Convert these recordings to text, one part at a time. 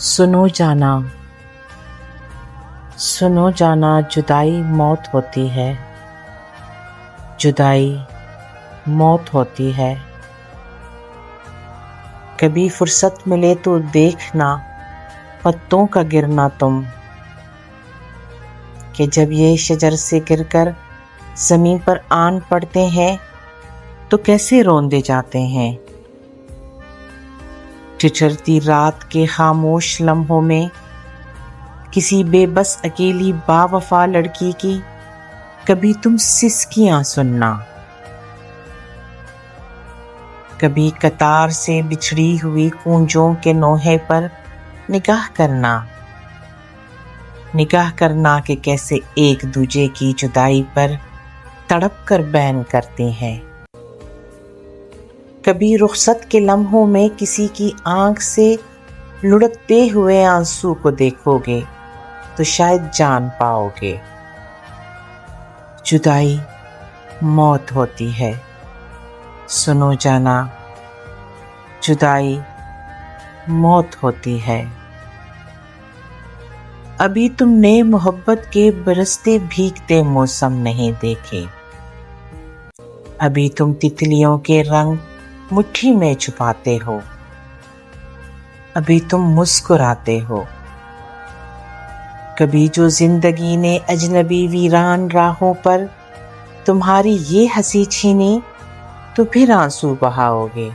سنو جانا، سنو جانا، جدائی موت ہوتی ہے، جدائی موت ہوتی ہے۔ کبھی فرصت ملے تو دیکھنا پتوں کا گرنا تم، کہ جب یہ شجر سے گر کر زمین پر آن پڑتے ہیں تو کیسے روندے جاتے ہیں۔ ٹھٹھرتی رات کے خاموش لمحوں میں کسی بے بس اکیلی با وفا لڑکی کی کبھی تم سسکیاں سننا، کبھی قطار سے بچھڑی ہوئی کونجوں کے نوحے پر نگاہ کرنا، نگاہ کرنا کہ کیسے ایک دوجے کی جدائی پر تڑپ کر بین کرتے ہیں۔ کبھی رخصت کے لمحوں میں کسی کی آنکھ سے لڑکتے ہوئے آنسو کو دیکھو گے تو شاید جان پاؤ گے جدائی موت ہوتی ہے۔ سنو جانا، جدائی موت ہوتی ہے۔ ابھی تم نے محبت کے برستے بھیگتے موسم نہیں دیکھے، ابھی تم تتلیوں کے رنگ مٹھی میں چھپاتے ہو، ابھی تم مسکراتے ہو۔ کبھی جو زندگی نے اجنبی ویران راہوں پر تمہاری یہ ہنسی چھینی تو پھر آنسو بہاؤ گے،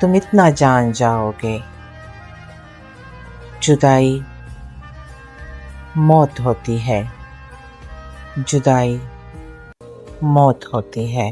تم اتنا جان جاؤ گے جدائی موت ہوتی ہے، جدائی موت ہوتی ہے۔